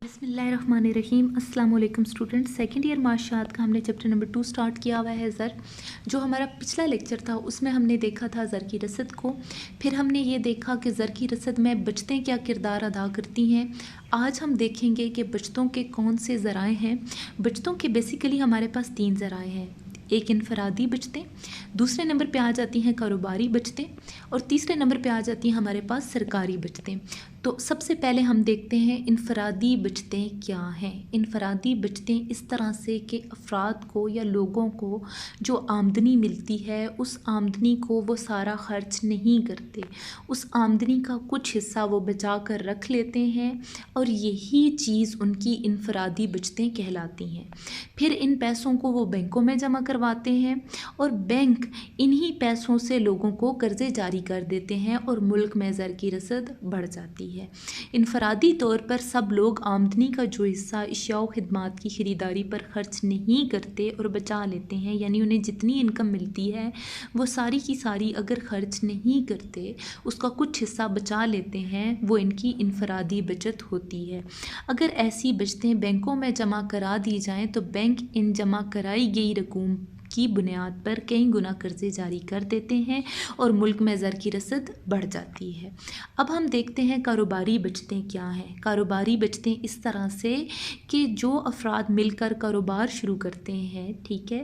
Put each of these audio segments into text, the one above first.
बिस्मिल्लाहिर्रहमानिर्रहीम। अस्सलाम वालेकुम स्टूडेंट। सेकंड ईयर माशियात का हमने चैप्टर नंबर 2 स्टार्ट किया हुआ है। ज़र जो हमारा पिछला लेक्चर था उसमें हमने देखा था ज़र की रसद को। फिर हमने ये देखा कि ज़र की रसद में बचतें क्या किरदार अदा करती हैं। आज हम देखेंगे कि बचतों के कौन से ज़राए हैं। बचतों के बेसिकली हमारे पास 3 ज़राए हैं। एक इनफरादी बचतें, दूसरे नंबर पे आ जाती हैं कारोबारी बचतें और तीसरे नंबर पे आ जाती हैं हमारे पास सरकारी बचतें। तो सबसे पहले हम देखते हैं इनफरादी बचतें क्या हैं। इनफरादी बचतें इस तरह से कि अफराद को या लोगों को जो आमदनी मिलती है उस आमदनी को वो सारा खर्च नहीं करते, उस आमदनी का कुछ हिस्सा वो बचा कर रख लेते हैं और यही चीज़ उनकी इनफरादी बचतें कहलाती हैं। फिर इन पैसों को वो बैंकों में जमा करवाते हैं और बैंक इन्हीं पैसों से लोगों को कर्ज़े जारी कर देते हैं और मुल्क में ज़र की रसद बढ़ जाती है। इनफरादी तौर पर सब लोग आमदनी का जो हिस्सा अशिया व खिदमात की ख़रीदारी पर ख़र्च नहीं करते और बचा लेते हैं, यानी उन्हें जितनी इनकम मिलती है वो सारी की सारी अगर ख़र्च नहीं करते उसका कुछ हिस्सा बचा लेते हैं, वो इनकी इनफरादी बचत होती है। अगर ऐसी बचतें बैंकों में जमा करा दी जाएँ तो बैंक इन जमा कराई गई रकूम की बुनियाद पर कई गुना कर्ज़े जारी कर देते हैं और मुल्क में ज़र की रसद बढ़ जाती है। अब हम देखते हैं कारोबारी बचतें क्या हैं। कारोबारी बचतें इस तरह से कि जो अफराद मिलकर कारोबार शुरू करते हैं, ठीक है,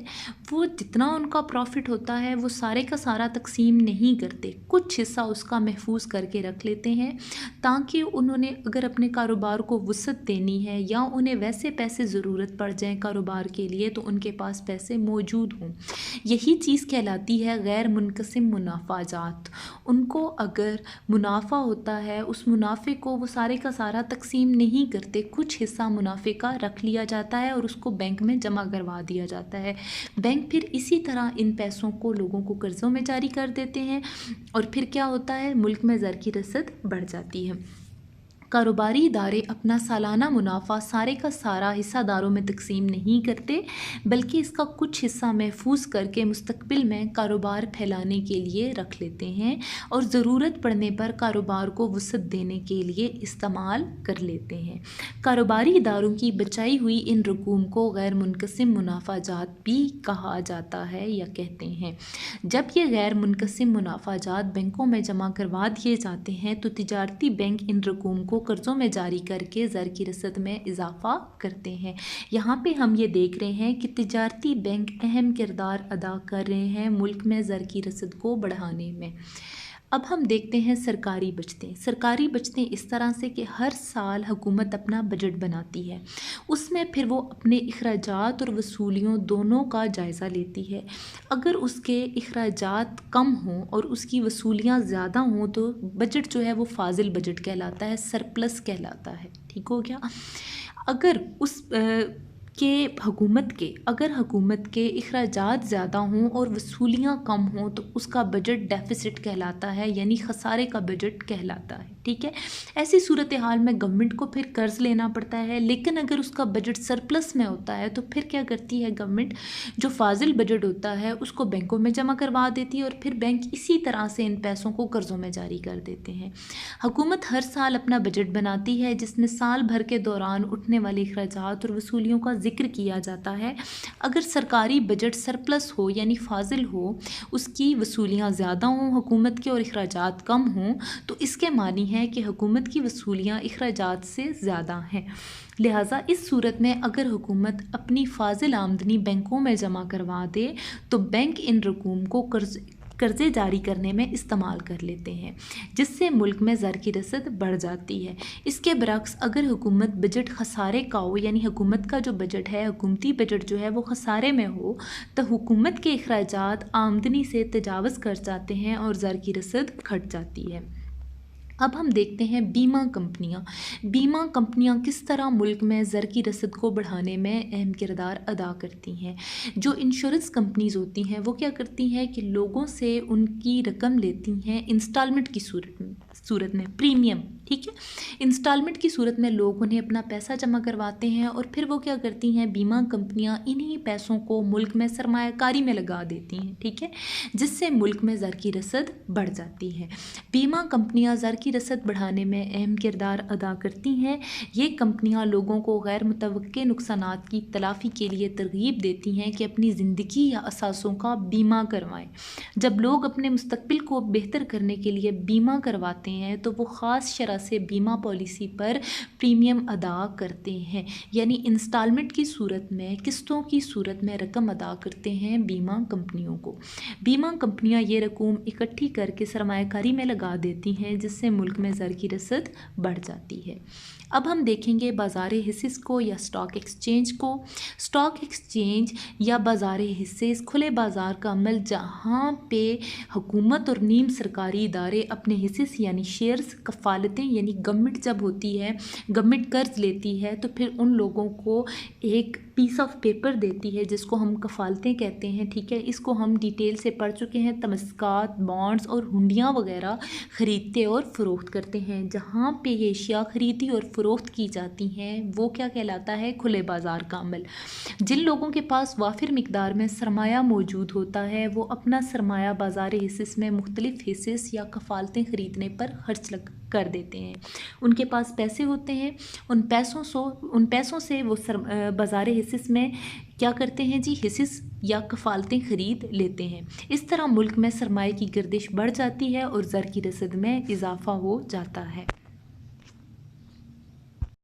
वो जितना उनका प्रॉफिट होता है वो सारे का सारा तकसीम नहीं करते, कुछ हिस्सा उसका महफूज करके रख लेते हैं ताकि उन्होंने अगर अपने कारोबार को वसअत देनी है या उन्हें वैसे पैसे ज़रूरत पड़ जाए कारोबार के लिए तो उनके पास पैसे मौजूद हों। यही चीज़ कहलाती है गैर मुनक़सिम मुनाफ़ाजात। उनको अगर मुनाफा होता है उस मुनाफे को वो सारे का सारा तकसीम नहीं करते, कुछ हिस्सा मुनाफे का रख लिया जाता है और उसको बैंक में जमा करवा दिया जाता है। बैंक फिर इसी तरह इन पैसों को लोगों को कर्ज़ों में जारी कर देते हैं और फिर क्या होता है, मुल्क में ज़र की रसद बढ़ जाती है। कारोबारी इदारे अपना सालाना मुनाफा सारे का सारा हिस्सादारों में तकसीम नहीं करते बल्कि इसका कुछ हिस्सा महफूज करके मुस्तकबिल में कारोबार फैलाने के लिए रख लेते हैं और ज़रूरत पड़ने पर कारोबार को वसअत देने के लिए इस्तेमाल कर लेते हैं। कारोबारी इदारों की बचाई हुई इन रकूम को गैर मुनक़सिम मुनाफ़ाजात भी कहा जाता है या कहते हैं। जब ये गैर मुनक़सिम मुनाफ़ाजात बैंकों में जमा करवा दिए जाते हैं तो तिजारती बैंक इन रकूम को कर्ज़ों में जारी करके ज़र की रसद में इजाफ़ा करते हैं। यहाँ पे हम ये देख रहे हैं कि तिजारती बैंक अहम किरदार अदा कर रहे हैं मुल्क में ज़र की रसद को बढ़ाने में। अब हम देखते हैं सरकारी बचतें। सरकारी बचतें इस तरह से कि हर साल हुकूमत अपना बजट बनाती है, उसमें फिर वो अपने अखराजात और वसूलियों दोनों का जायज़ा लेती है। अगर उसके अखराजात कम हों और उसकी वसूलियाँ ज़्यादा हों तो बजट जो है वो फाजिल बजट कहलाता है, सरप्लस कहलाता है। ठीक हो गया। अगर अगर हुकूमत के अखराजात ज़्यादा हों और वसूलियाँ कम हों तो उसका बजट डेफिसिट कहलाता है, यानी खसारे का बजट कहलाता है। ठीक है। ऐसी सूरत हाल में गवर्नमेंट को फिर कर्ज़ लेना पड़ता है, लेकिन अगर उसका बजट सरप्लस में होता है तो फिर क्या करती है गवर्नमेंट, जो फाजिल बजट होता है उसको बैंकों में जमा करवा देती है और फिर बैंक इसी तरह से इन पैसों को कर्ज़ों में जारी कर देते हैं। हुकूमत हर साल अपना बजट बनाती है जिसमें साल भर के दौरान उठने वाले अखराजात और वसूलियों का जिक्र किया जाता है। अगर सरकारी बजट सरप्लस हो यानी फाजिल हो, उसकी वसूलियाँ ज़्यादा हों हुकूमत के और अखराजात कम हों तो इसके मानी है कि हुकूमत की वसूलियाँ अखराजात से ज़्यादा हैं। लिहाजा इस सूरत में अगर हुकूमत अपनी फाजिल आमदनी बैंकों में जमा करवा दे तो बैंक इन रकूम को कर्ज़े जारी करने में इस्तेमाल कर लेते हैं, जिससे मुल्क में ज़र की रसद बढ़ जाती है। इसके बरक्स अगर हुकूमत बजट खसारे का हो, यानी हुकूमत का जो बजट है, हुकूमती बजट जो है वो खसारे में हो, तो हुकूमत के अखराजात आमदनी से तजावज़ कर जाते हैं और ज़र की रसद घट जाती है। अब हम देखते हैं बीमा कंपनियां। बीमा कंपनियां किस तरह मुल्क में ज़र की रसद को बढ़ाने में अहम किरदार अदा करती हैं। जो इंश्योरेंस कंपनीज़ होती हैं वो क्या करती हैं कि लोगों से उनकी रकम लेती हैं इंस्टॉलमेंट की सूरत में प्रीमियम। ठीक है, इंस्टॉलमेंट की सूरत में लोग उन्हें अपना पैसा जमा करवाते हैं और फिर वो क्या करती हैं, बीमा कंपनियां इन्हीं पैसों को मुल्क में सरमायाकारी में लगा देती हैं। ठीक है, जिससे मुल्क में ज़र की रसद बढ़ जाती है। बीमा कंपनियां ज़र की की रसद बढ़ाने में अहम किरदार अदा करती हैं। ये कंपनियां लोगों को गैर मुतवक्के नुकसानात की तलाफ़ी के लिए तरगीब देती हैं कि अपनी ज़िंदगी या असासों का बीमा करवाएं। जब लोग अपने मुस्तकबिल को बेहतर करने के लिए बीमा करवाते हैं तो वो ख़ास शरह से बीमा पॉलिसी पर प्रीमियम अदा करते हैं, यानी इंस्टॉलमेंट की सूरत में, किस्तों की सूरत में रकम अदा करते हैं बीमा कंपनियों को। बीमा कंपनियां ये रकूम इकट्ठी करके सरमायाकारी में लगा देती हैं, जिससे मुल्क में ज़र की रसद बढ़ जाती है। अब हम देखेंगे बाज़ार हिस्सेस को या स्टॉक एक्सचेंज को। स्टॉक एक्सचेंज या बाज़ार हिस्सेस खुले बाज़ार का अमल जहाँ पे हुकूमत और नीम सरकारी इदारे अपने हिस्सेस यानी शेयर्स, कफ़ालतें यानी गवर्नमेंट जब होती है, गवर्नमेंट कर्ज लेती है तो फिर उन लोगों को एक पीस ऑफ पेपर देती है जिसको हम कफ़ालतें कहते हैं, ठीक है। इसको हम डिटेल से पढ़ चुके हैं। तमस्कात, बॉन्ड्स और हुंडियाँ वगैरह ख़रीदते और फ़रोख्त करते हैं। जहाँ पे ये अशिया ख़रीदी और फ़रोख्त की जाती हैं वो क्या कहलाता है? खुले बाज़ार का अमल। जिन लोगों के पास वाफिर मिकदार में सरमाया मौजूद होता है वो अपना सरमाया बाज़ार हिस्सेस में मुख्तलिफ़ हिस्सेस या कफ़ालतें ख़रीदने पर खर्च कर देते हैं। उनके पास पैसे होते हैं, उन पैसों से वो बाज़ार हिस्सेस में क्या करते हैं जी? हिस्सेस या कफ़ालतें ख़रीद लेते हैं। इस तरह मुल्क में सरमाए की गर्दिश बढ़ जाती है और ज़र की रसद में इजाफ़ा हो जाता है।